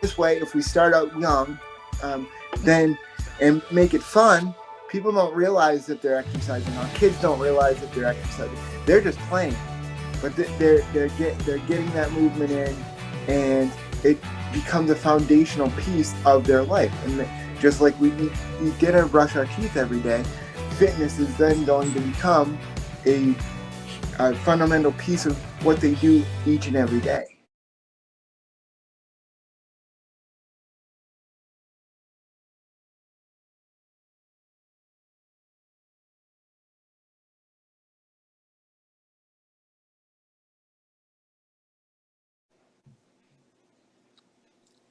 this way, if we start out young, then and make it fun, people don't realize that they're exercising. Our kids don't realize that they're exercising. They're just playing, but they're getting that movement in, and it becomes a foundational piece of their life. And just like we eat dinner, brush our teeth every day, fitness is then going to become a fundamental piece of what they do each and every day.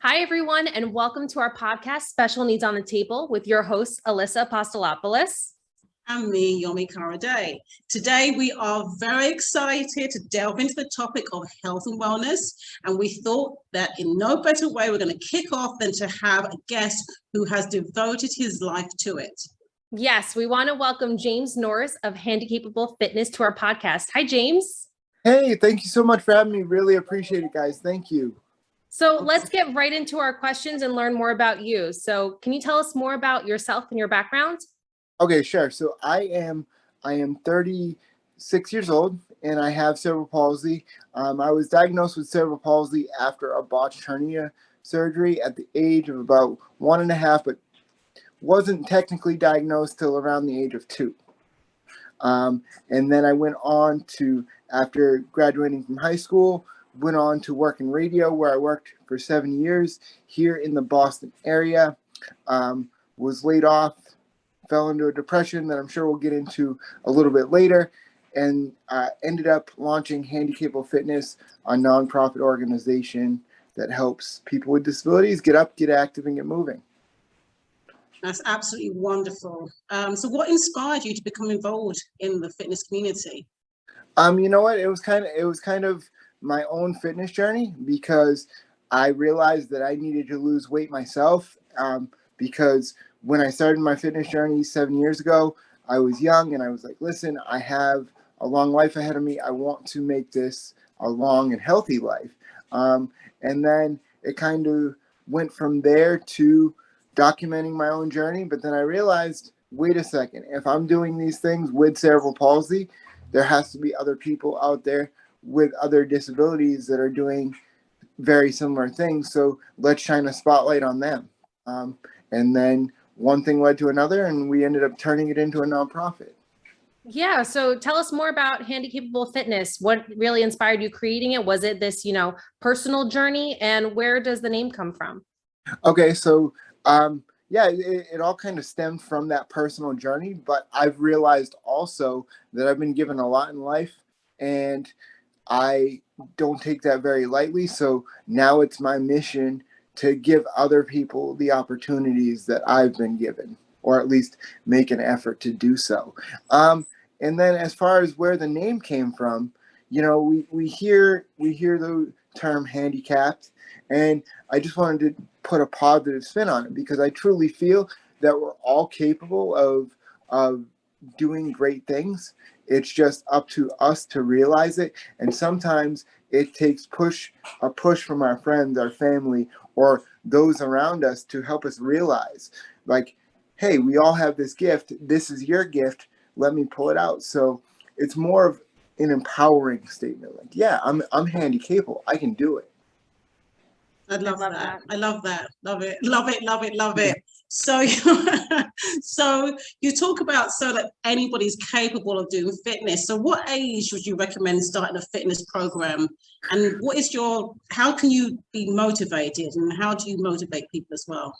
Hi, everyone, and welcome to our podcast, Special Needs on the Table, with your host, Alyssa Apostolopolous. And me, Yomi Karade. Today, we are very excited to delve into the topic of health and wellness. And we thought that in no better way, we're going to kick off than to have a guest who has devoted his life to it. Yes, we want to welcome James Norris of HandiCapable Fitness to our podcast. Hi, James. Hey, thank you so much for having me. Really appreciate it, guys. Thank you. So let's get right into our questions and learn more about you. So can you tell us more about yourself and your background? Okay, sure. So I am 36 years old, and I have cerebral palsy. I was diagnosed with cerebral palsy after a botched hernia surgery at the age of about 1.5, but wasn't technically diagnosed till around the age of 2. And then I went on to, after graduating from high school, went on to work in radio, where I worked for 7 years here in the Boston area. Was laid off, fell into a depression that I'm sure we'll get into a little bit later, and ended up launching Handi Capable Fitness, a nonprofit organization that helps people with disabilities get up, get active, and get moving. That's absolutely wonderful. So what inspired you to become involved in the fitness community? You know what? It was kind of my own fitness journey, because I realized that I needed to lose weight myself, because when I started my fitness journey 7 years ago, I was young and I was like, listen, I have a long life ahead of me. I want to make this a long and healthy life. And then it kind of went from there to documenting my own journey. But then I realized, wait a second, if I'm doing these things with cerebral palsy, there has to be other people out there with other disabilities that are doing very similar things. So let's shine a spotlight on them. And then one thing led to another, and we ended up turning it into a nonprofit. Yeah. So tell us more about HandiCapable Fitness. What really inspired you creating it? Was it this, personal journey, and where does the name come from? Okay. So, yeah, it all kind of stemmed from that personal journey, but I've realized also that I've been given a lot in life, and I don't take that very lightly. So now it's my mission to give other people the opportunities that I've been given, or at least make an effort to do so. And then as far as where the name came from, we hear the term handicapped, and I just wanted to put a positive spin on it, because I truly feel that we're all capable of doing great things. It's just up to us to realize it. And sometimes it takes a push from our friends, our family, or those around us to help us realize, like, hey, we all have this gift. This is your gift. Let me pull it out. So it's more of an empowering statement. Like, yeah, I'm handy capable. I can do it. I love that. I love that. Love it. Love it. Love it. Love it. So, so you talk about so that anybody's capable of doing fitness. So what age would you recommend starting a fitness program? And how can you be motivated, and how do you motivate people as well?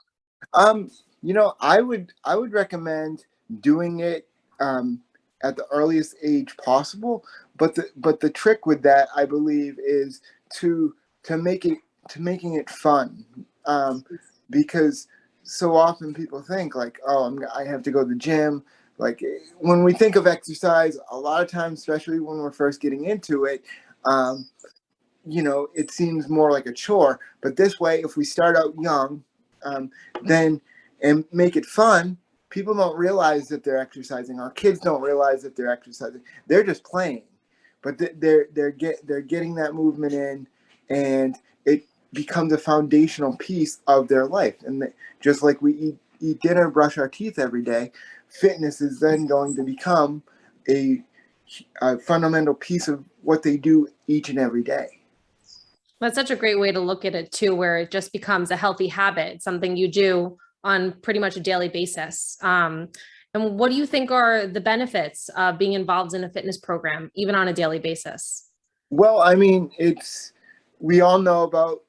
I would recommend doing it at the earliest age possible. But the trick with that, I believe, is to making it fun, because so often people think like, oh, I have to go to the gym. Like, when we think of exercise, a lot of times, especially when we're first getting into it, it seems more like a chore. But this way, if we start out young, then and make it fun, people don't realize that they're exercising. Our kids don't realize that they're exercising. They're just playing, but they're getting that movement in, and becomes a foundational piece of their life. And just like we eat dinner, brush our teeth every day, fitness is then going to become a fundamental piece of what they do each and every day. That's such a great way to look at it too, where it just becomes a healthy habit, something you do on pretty much a daily basis. And what do you think are the benefits of being involved in a fitness program, even on a daily basis? Well, I mean, we all know about,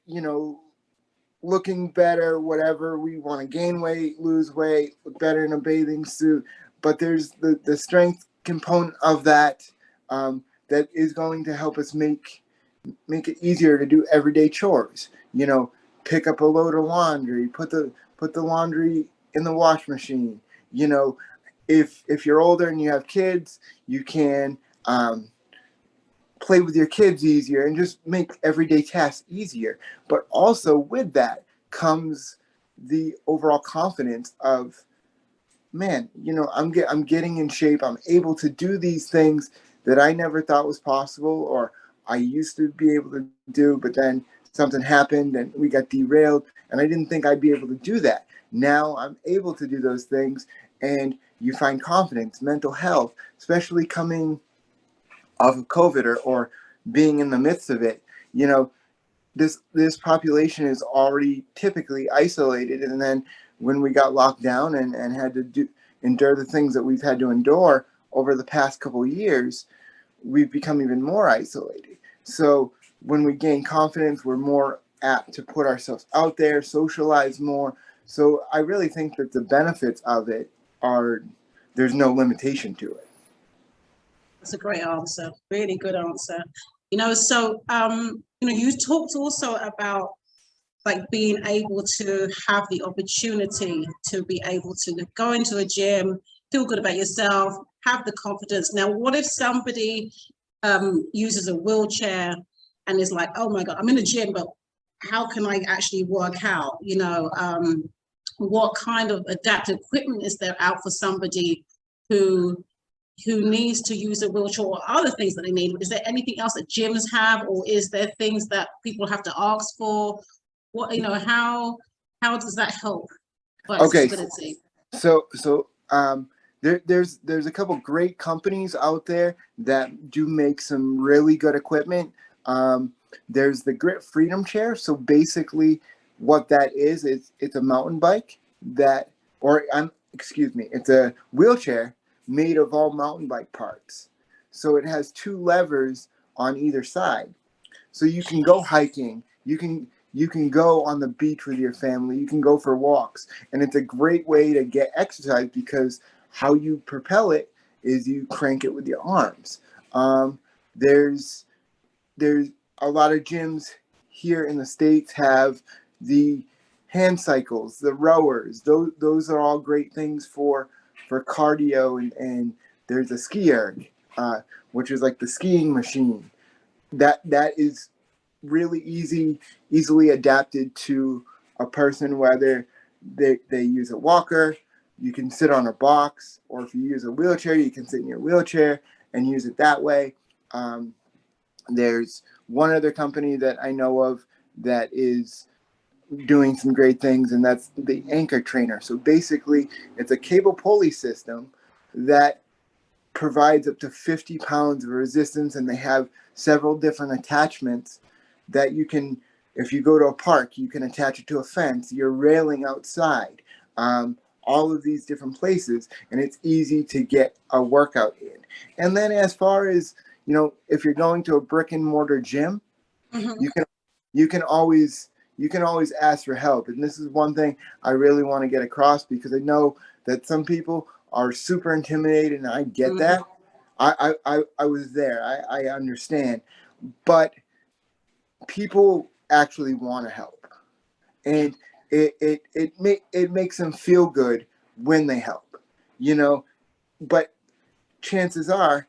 looking better, whatever. We want to gain weight, lose weight, look better in a bathing suit. But there's the strength component of that, that is going to help us make it easier to do everyday chores. Pick up a load of laundry, put the laundry in the wash machine. If you're older and you have kids, you can play with your kids easier and just make everyday tasks easier. But also with that comes the overall confidence of, man, I'm getting in shape. I'm able to do these things that I never thought was possible, or I used to be able to do, but then something happened and we got derailed and I didn't think I'd be able to do that. Now I'm able to do those things, and you find confidence, mental health, especially coming off of COVID, or being in the midst of it. This population is already typically isolated, and then when we got locked down and had to endure the things that we've had to endure over the past couple of years, we've become even more isolated. So when we gain confidence, we're more apt to put ourselves out there, socialize more. So I really think that the benefits of it there's no limitation to it. That's a great answer. Really good answer. So you talked also about like being able to have the opportunity to be able to go into a gym, feel good about yourself, have the confidence. Now, what if somebody uses a wheelchair and is like, oh my God, I'm in a gym, but how can I actually work out? What kind of adaptive equipment is there out for somebody who needs to use a wheelchair, or other things that they need? Is there anything else that gyms have, or is there things that people have to ask for? What, how does that help? Okay. Accessibility? There's a couple great companies out there that do make some really good equipment. There's the Grit Freedom Chair. So basically what that is it's a mountain bike it's a wheelchair made of all mountain bike parts. So it has two levers on either side. So you can go hiking, you can go on the beach with your family, you can go for walks, and it's a great way to get exercise because how you propel it is you crank it with your arms. There's a lot of gyms here in the States have the hand cycles, the rowers. Those are all great things for cardio, and there's a ski erg, which is like the skiing machine. That is really easily adapted to a person, whether they use a walker, you can sit on a box, or if you use a wheelchair, you can sit in your wheelchair and use it that way. There's one other company that I know of that is doing some great things, and that's the Anchor Trainer. So basically, it's a cable pulley system that provides up to 50 pounds of resistance, and they have several different attachments that you can, if you go to a park, you can attach it to a fence, you're railing outside, all of these different places, and it's easy to get a workout in. And then as far as, if you're going to a brick and mortar gym, Mm-hmm. you can always ask for help. And this is one thing I really want to get across, because I know that some people are super intimidated, and I get Mm-hmm. that. I was there. I understand. But people actually want to help. And it makes them feel good when they help. But chances are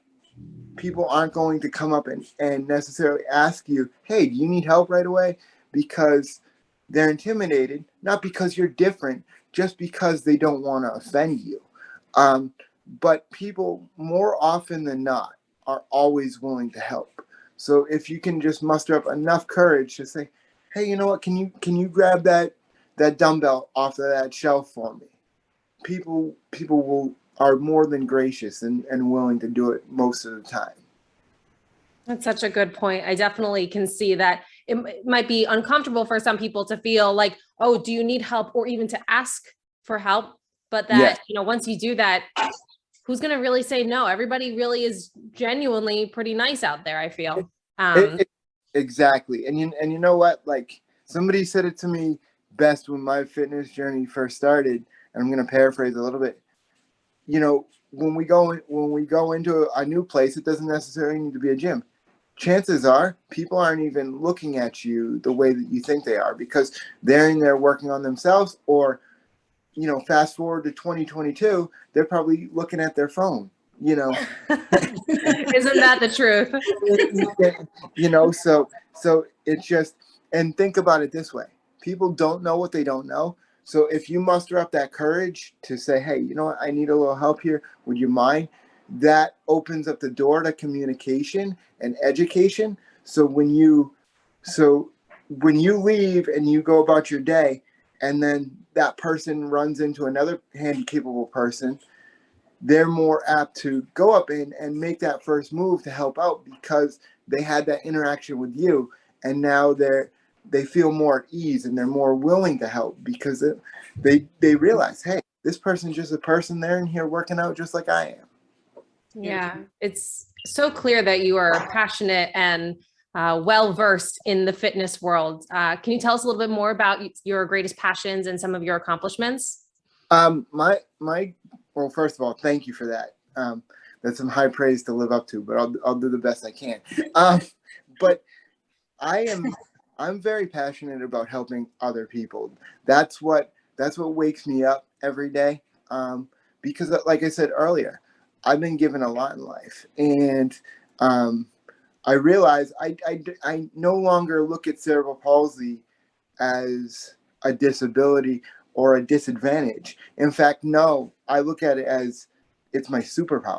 people aren't going to come up and necessarily ask you, hey, do you need help right away? Because they're intimidated, not because you're different, just because they don't want to offend you. But people, more often than not, are always willing to help. So if you can just muster up enough courage to say, hey, you know what, can you grab that dumbbell off of that shelf for me? People will are more than gracious and willing to do it most of the time. That's such a good point. I definitely can see that it might be uncomfortable for some people to feel like, oh, do you need help, or even to ask for help? But that, Yes. once you do that, who's going to really say no? Everybody really is genuinely pretty nice out there, I feel. Exactly. And you know what? Like, somebody said it to me best when my fitness journey first started, and I'm going to paraphrase a little bit. When we go into a new place, it doesn't necessarily need to be a gym. Chances are people aren't even looking at you the way that you think they are, because they're in there working on themselves, or fast forward to 2022, they're probably looking at their phone. Isn't that the truth? So it's just, and think about it this way: people don't know what they don't know. So if you muster up that courage to say, hey, you know what, I need a little help here, would you mind? That opens up the door to communication and education. So when you leave and you go about your day, and then that person runs into another handy capable person, they're more apt to go up and make that first move to help out, because they had that interaction with you, and now they feel more at ease, and they're more willing to help, because they realize, hey, this person's just a person there in here working out just like I am. Yeah, it's so clear that you are passionate and well-versed in the fitness world. Can you tell us a little bit more about your greatest passions and some of your accomplishments? Well, first of all, thank you for that. That's some high praise to live up to, but I'll do the best I can. But I'm very passionate about helping other people. That's what wakes me up every day. Because, like I said earlier, I've been given a lot in life, and I realize I no longer look at cerebral palsy as a disability or a disadvantage. In fact, no, I look at it as it's my superpower,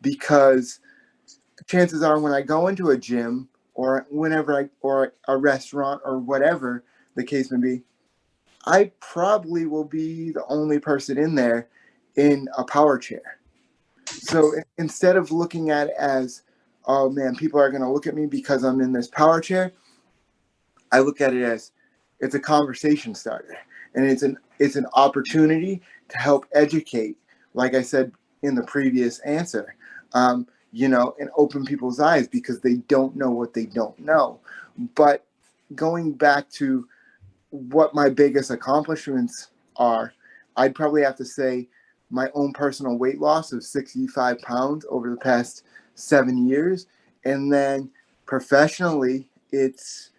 because chances are when I go into a gym, or or a restaurant, or whatever the case may be, I probably will be the only person in there in a power chair. So instead of looking at it as, oh man, people are going to look at me because I'm in this power chair, I look at it as it's a conversation starter, and it's an opportunity to help educate, like I said in the previous answer, and open people's eyes, because they don't know what they don't know. But going back to what my biggest accomplishments are, I'd probably have to say my own personal weight loss of 65 pounds over the past 7 years, and then professionally, it's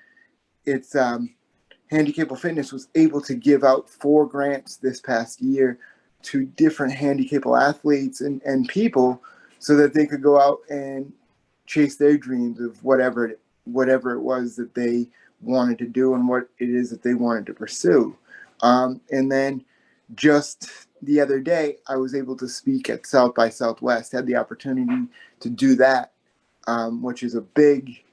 HandiCapable Fitness was able to give out 4 grants this past year to different handicapable athletes and people, so that they could go out and chase their dreams of whatever it was that they wanted to do, and what it is that they wanted to pursue. And then just the other day, I was able to speak at South by Southwest, had the opportunity to do that, which is a big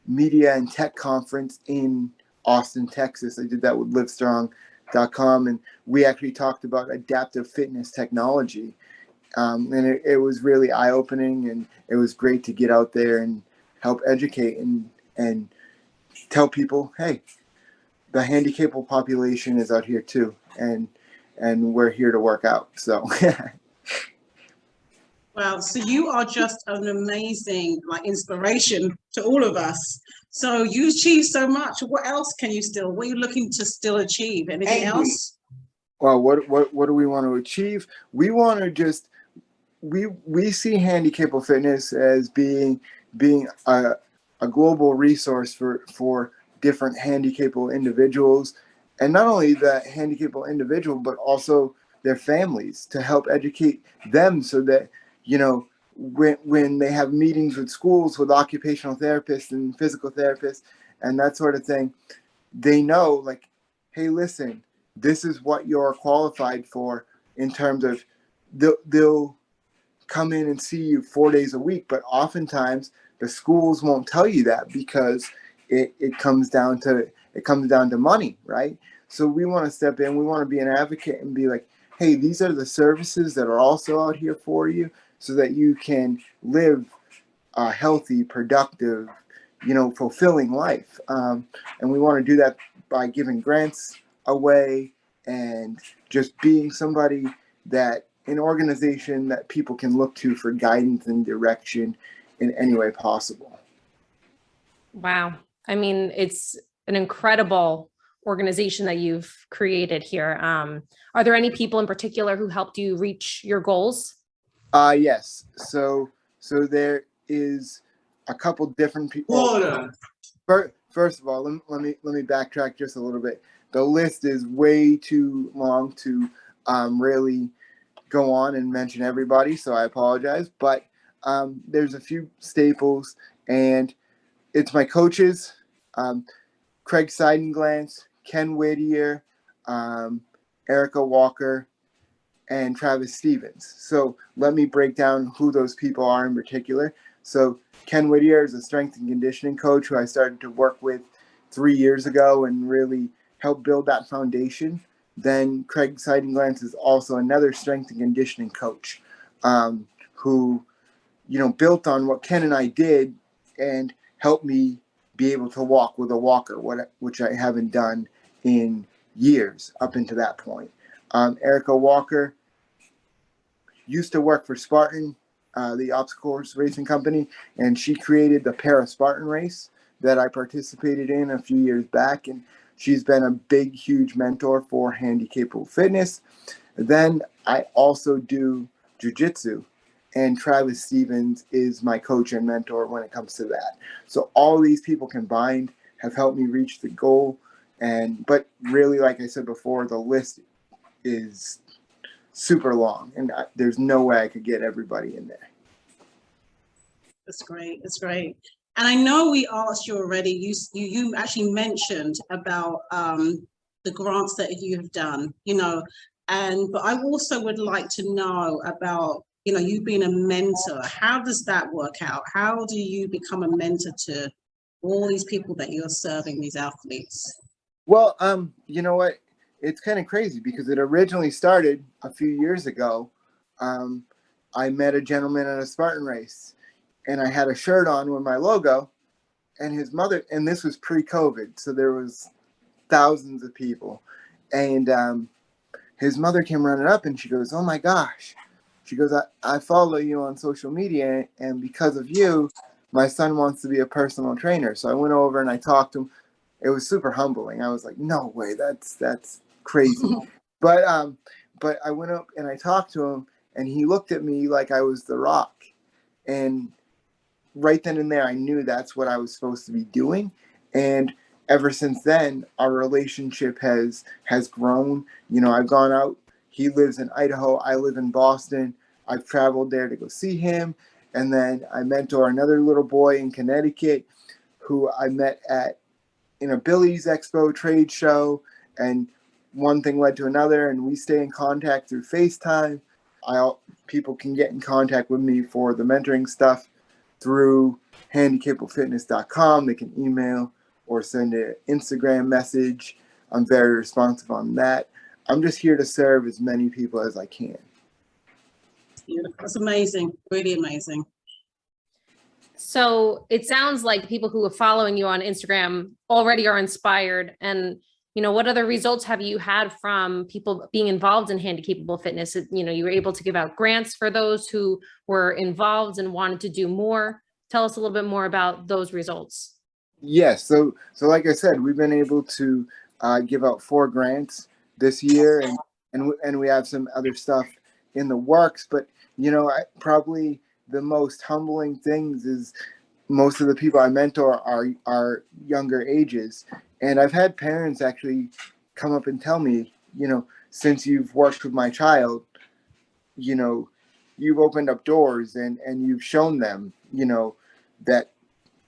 media and tech conference in Austin, Texas. I did that with Livestrong.com, and we actually talked about adaptive fitness technology. And it was really eye-opening, and it was great to get out there and help educate and tell people, hey, the handicapable population is out here too, and we're here to work out. So Wow, so you are just an amazing inspiration to all of us. So you achieved so much. What else what are you looking to still achieve? Anything else? Well, what do we want to achieve? We want to just we see HandiCapable Fitness as being a global resource for different handicapable individuals, and not only the handicapable individual, but also their families, to help educate them, so that when they have meetings with schools, with occupational therapists and physical therapists and that sort of thing, they know, like, hey, listen, this is what you're qualified for, in terms of they'll come in and see you 4 days a week, but oftentimes the schools won't tell you that, because it comes down to money, right? So we want to step in, we want to be an advocate and be like, hey, these are the services that are also out here for you so that you can live a healthy, productive, fulfilling life. And we want to do that by giving grants away and just being somebody that an organization that people can look to for guidance and direction in any way possible. Wow. I mean, it's an incredible organization that you've created here. Are there any people in particular who helped you reach your goals? Yes. So there is a couple different people. First of all, let me backtrack just a little bit. The list is way too long to really go on and mention everybody, so I apologize. But there's a few staples, and it's my coaches, Craig Seidenglantz, Ken Whittier, Erica Walker, and Travis Stevens. So let me break down who those people are in particular. So Ken Whittier is a strength and conditioning coach who I started to work with 3 years ago and really helped build that foundation. Then Craig Seidenglantz is also another strength and conditioning coach who, built on what Ken and I did and helped me be able to walk with a walker, which I haven't done in years up until that point. Erica Walker used to work for Spartan, the obstacle course racing company, and she created the Para-Spartan race that I participated in a few years back, and she's been a big, huge mentor for HandiCapable Fitness. Then I also do jiu-jitsu, and Travis Stevens is my coach and mentor when it comes to that. So all these people combined have helped me reach the goal, but really, like I said before, the list is super long, and there's no way I could get everybody in there. That's great. That's great. And I know we asked you already. You actually mentioned about the grants that you have done. But I also would like to know about you being a mentor. How does that work out? How do you become a mentor to all these people that you're serving, these athletes? Well, you know what? It's kind of crazy because it originally started a few years ago. I met a gentleman at a Spartan race, and I had a shirt on with my logo, and his mother, and this was pre-COVID, so there was thousands of people, and his mother came running up, and she goes, "Oh my gosh," she goes, I follow you on social media, and because of you, my son wants to be a personal trainer." So I went over and I talked to him. It was super humbling. I was like, "No way, that's crazy." But I went up and I talked to him, and he looked at me like I was the Rock. And right then and there, I knew that's what I was supposed to be doing. And ever since then, our relationship has grown. I've gone out. He lives in Idaho. I live in Boston. I've traveled there to go see him. And then I mentor another little boy in Connecticut who I met in a Billy's Expo trade show. And one thing led to another, and we stay in contact through FaceTime. People can get in contact with me for the mentoring stuff through HandiCapableFitness.com. They can email or send an Instagram message. I'm very responsive on that. I'm just here to serve as many people as I can. That's amazing. Really amazing. So it sounds like people who are following you on Instagram already are inspired. And, what other results have you had from people being involved in HandiCapable Fitness? You were able to give out grants for those who were involved and wanted to do more. Tell us a little bit more about those results. Yes. So like I said, we've been able to give out 4 grants this year, and we have some other stuff in the works. But probably the most humbling things is most of the people I mentor are younger ages, and I've had parents actually come up and tell me, since you've worked with my child, you've opened up doors and you've shown them, that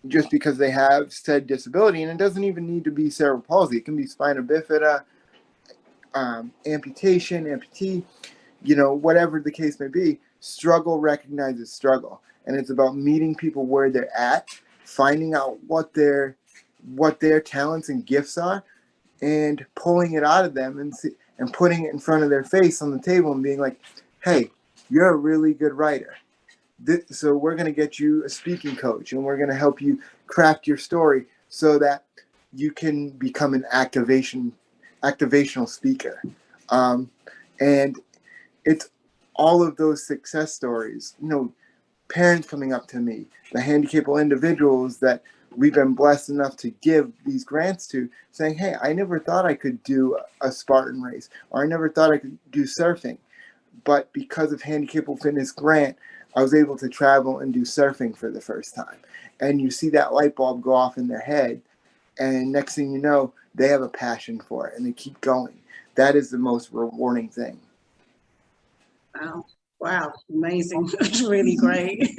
just because they have said disability, and it doesn't even need to be cerebral palsy, it can be spina bifida, amputation, amputee, whatever the case may be, struggle recognizes struggle. And it's about meeting people where they're at, finding out what their what their talents and gifts are, and pulling it out of them and putting it in front of their face on the table and being like, hey, you're a really good writer. So we're going to get you a speaking coach, and we're going to help you craft your story so that you can become an activational speaker. And it's all of those success stories, parents coming up to me, the HandiCapable individuals that we've been blessed enough to give these grants to, saying, hey, I never thought I could do a Spartan race, or I never thought I could do surfing. But because of HandiCapable Fitness grant, I was able to travel and do surfing for the first time. And you see that light bulb go off in their head, and next thing you know, they have a passion for it and they keep going. That is the most rewarding thing. Wow, amazing. That's really great.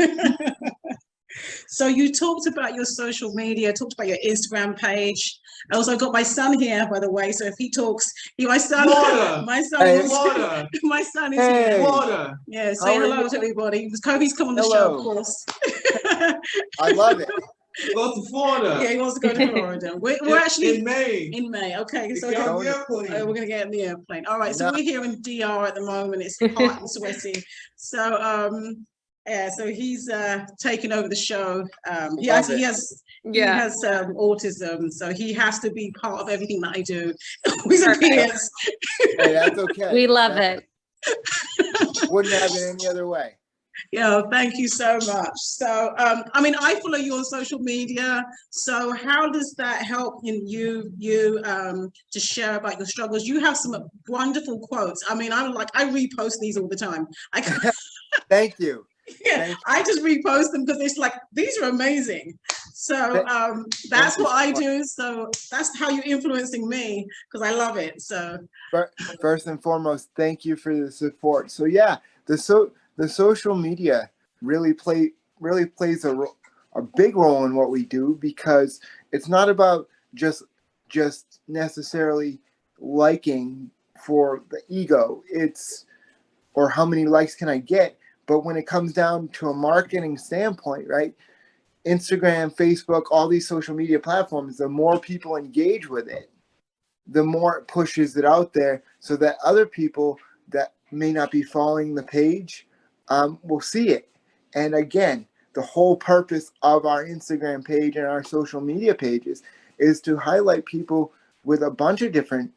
So you talked about your social media, talked about your Instagram page. I also got my son here, by the way. So if he talks, my son is here. Water. Yeah, say hello to everybody. Kobe's come on the show, of course. I love it. Go to Florida. Yeah, he wants to go to Florida. We're actually in May. In May, okay. So we're going to get in the airplane. All right. So we're here in DR at the moment. It's hot and sweaty. So so he's taking over the show. He has autism, so he has to be part of everything that I do. Always appears. Hey, that's okay. We love it. Wouldn't have it any other way. Yeah, thank you so much. So, I follow you on social media. So how does that help you to share about your struggles? You have some wonderful quotes. I repost these all the time. Thank you. Yeah, I just repost them because it's like, these are amazing. So that's what I do. So that's how you're influencing me, because I love it. So first and foremost, thank you for the support. So yeah, the social media really plays a big role in what we do, because it's not about just necessarily liking for the ego. Or how many likes can I get? But when it comes down to a marketing standpoint, right? Instagram, Facebook, all these social media platforms, the more people engage with it, the more it pushes it out there so that other people that may not be following the page will see it. And again, the whole purpose of our Instagram page and our social media pages is to highlight people with a bunch of different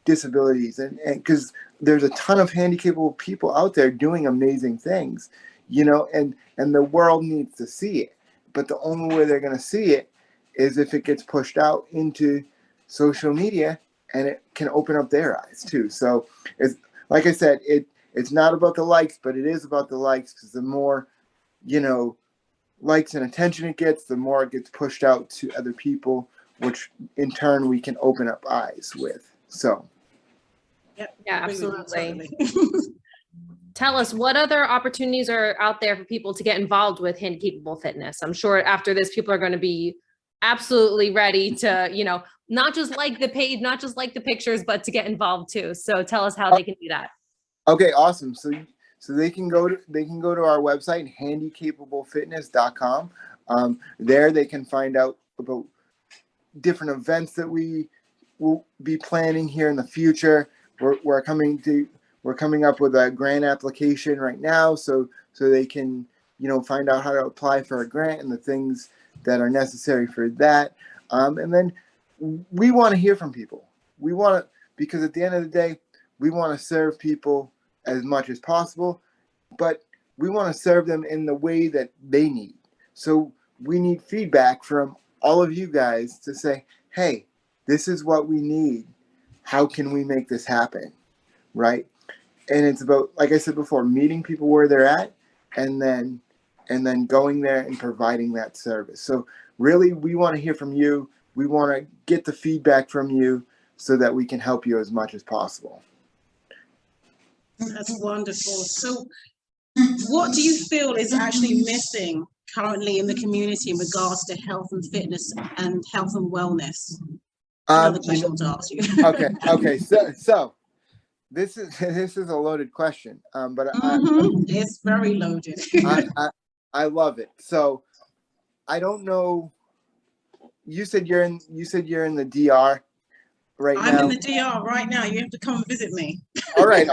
disabilities, and because there's a ton of HandiCapable people out there doing amazing things, and the world needs to see it. But the only way they're going to see it is if it gets pushed out into social media, and it can open up their eyes too. So it's, like I said, it's not about the likes, but it is about the likes, because the more likes and attention it gets, the more it gets pushed out to other people, which in turn we can open up eyes with. So yep, yeah, absolutely. Tell us, what other opportunities are out there for people to get involved with HandiCapable Fitness? I'm sure after this, people are going to be absolutely ready to, not just like the page, not just like the pictures, but to get involved too. So tell us how they can do that. Okay, awesome. So they can go to our website, HandiCapableFitness.com. There they can find out about different events that we will be planning here in the future. We're coming up with a grant application right now, so they can find out how to apply for a grant and the things that are necessary for that. And then we want to hear from people. Because at the end of the day, we want to serve people as much as possible, but we want to serve them in the way that they need. So we need feedback from all of you guys to say, hey, this is what we need. How can we make this happen? Right? And it's about, like I said before, meeting people where they're at, and then going there and providing that service. So really, we want to hear from you. We want to get the feedback from you so that we can help you as much as possible. That's wonderful. So what do you feel is actually missing currently in the community in regards to health and fitness and health and wellness? Another question I want to ask you. Okay. So this is a loaded question, but it's very loaded. I love it. So I don't know you said you're in the DR right I'm now. in the DR right now. You have to come and visit me. All right.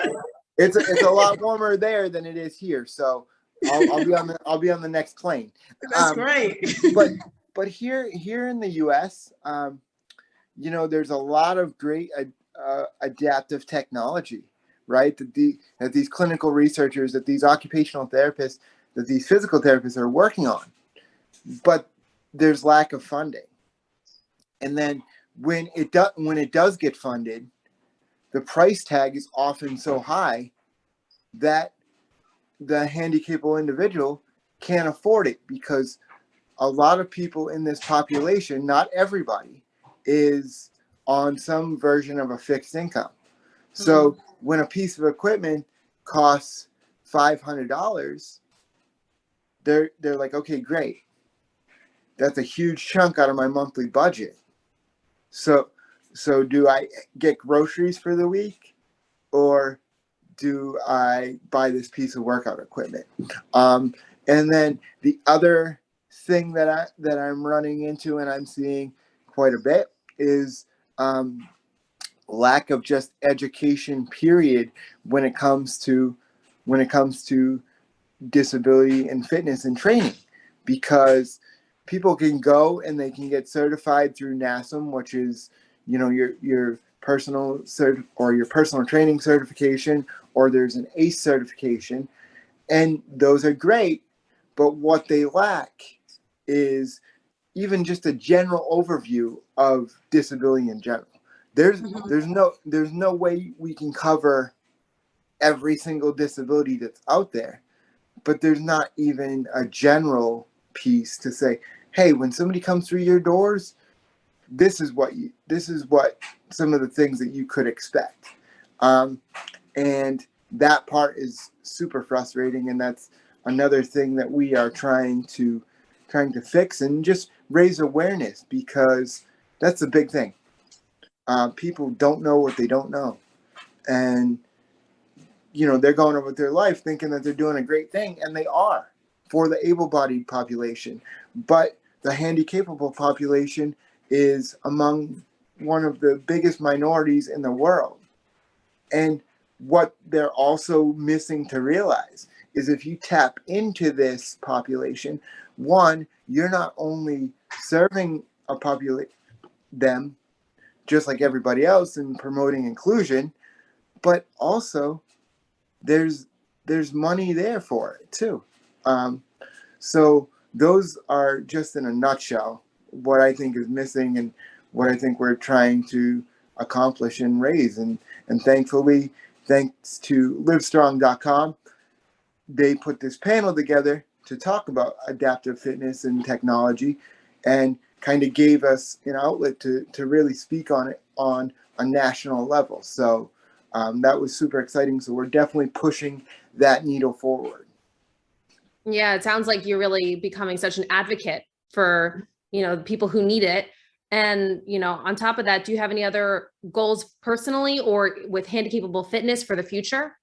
It's a lot warmer there than it is here. So I'll be on the next plane. That's great. But here in the US, there's a lot of great adaptive technology, right? That these clinical researchers, that these occupational therapists, that these physical therapists are working on. But there's lack of funding. And then when it does get funded, the price tag is often so high that the handicapable individual can't afford it, because a lot of people in this population, not everybody, is on some version of a fixed income. So when a piece of equipment costs $500, they're like, okay, great. That's a huge chunk out of my monthly budget. So do I get groceries for the week, or do I buy this piece of workout equipment? And then the other thing that I'm running into, and I'm seeing quite a bit, is lack of just education, period, when it comes to disability and fitness and training, because people can go and they can get certified through NASM, which is, your personal or your personal training certification, or there's an ACE certification, and those are great. But what they lack is even just a general overview of disability in general. There's no way we can cover every single disability that's out there, but there's not even a general piece to say, hey, when somebody comes through your doors, this is what some of the things that you could expect. And that part is super frustrating, and that's another thing that we are trying to fix and just raise awareness, because that's the big thing. People don't know what they don't know, and they're going on with their life thinking that they're doing a great thing, and they are for the able-bodied population, but the handi-capable population is among one of the biggest minorities in the world. And what they're also missing to realize is, if you tap into this population, one, you're not only serving them just like everybody else and promoting inclusion, but also there's money there for it too. So those are, just in a nutshell, what I think is missing and what I think we're trying to accomplish and raise. And thankfully, thanks to livestrong.com, they put this panel together to talk about adaptive fitness and technology, and kind of gave us an outlet to really speak on it on a national level. So that was super exciting. So we're definitely pushing that needle forward. Yeah, it sounds like you're really becoming such an advocate for, the people who need it. And, on top of that, do you have any other goals personally or with HandiCapable Fitness for the future?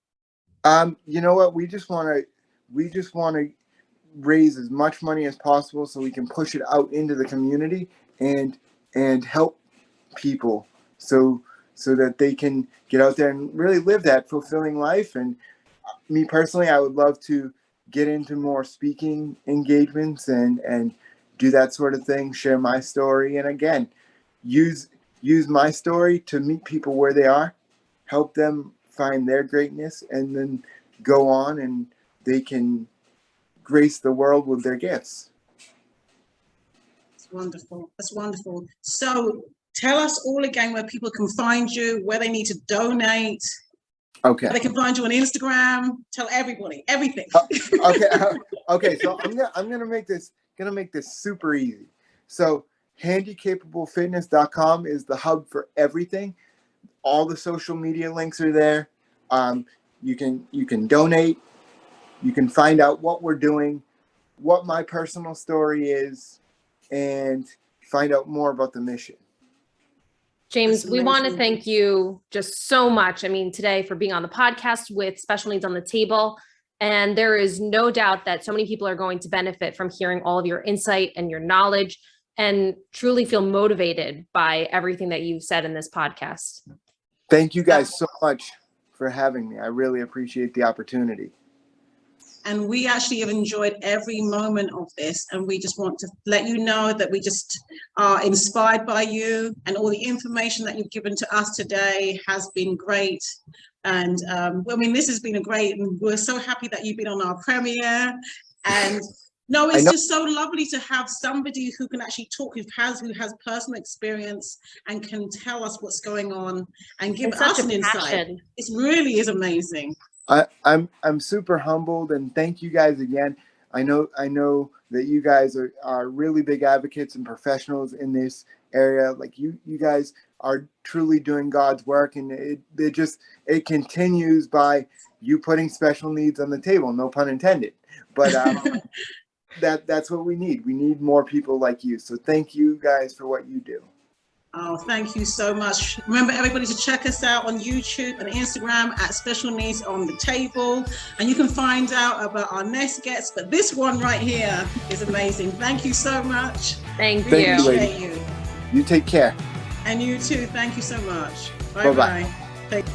You know what? We just want to raise as much money as possible so we can push it out into the community and help people so that they can get out there and really live that fulfilling life. And me personally, I would love to get into more speaking engagements and do that sort of thing, share my story, and again, use my story to meet people where they are, help them find their greatness, and then go on and they can grace the world with their gifts. That's wonderful. That's wonderful. So tell us all again where people can find you, where they need to donate. Okay. They can find you on Instagram. Tell everybody everything. Okay. So I'm gonna make this super easy. So HandiCapableFitness.com is the hub for everything. All the social media links are there. You can donate. You can find out what we're doing, what my personal story is, and find out more about the mission. James, we want to thank you just so much. I mean, today, for being on the podcast with Special Needs on the Table. And there is no doubt that so many people are going to benefit from hearing all of your insight and your knowledge. and truly feel motivated by everything that you've said in this podcast. Thank you guys so much for having me. I really appreciate the opportunity. And we actually have enjoyed every moment of this. And we just want to let you know that we just are inspired by you, and all the information that you've given to us today has been great. And I mean, this has been a great, and we're so happy that you've been on our premiere. And no, it's just so lovely to have somebody who can actually talk, who has personal experience and can tell us what's going on and give us an insight. It really is amazing. I'm super humbled, and thank you guys again. I know that you guys are really big advocates and professionals in this area. Like you guys are truly doing God's work, and it continues by you putting special needs on the table. No pun intended. But that's what we need. We need more people like you. So thank you guys for what you do. Oh, thank you so much. Remember, everybody, to check us out on YouTube and Instagram at Special Needs on the Table. And you can find out about our next guest. But this one right here is amazing. Thank you so much. Thank you. Appreciate you. You take care. And you too. Thank you so much. Bye-bye.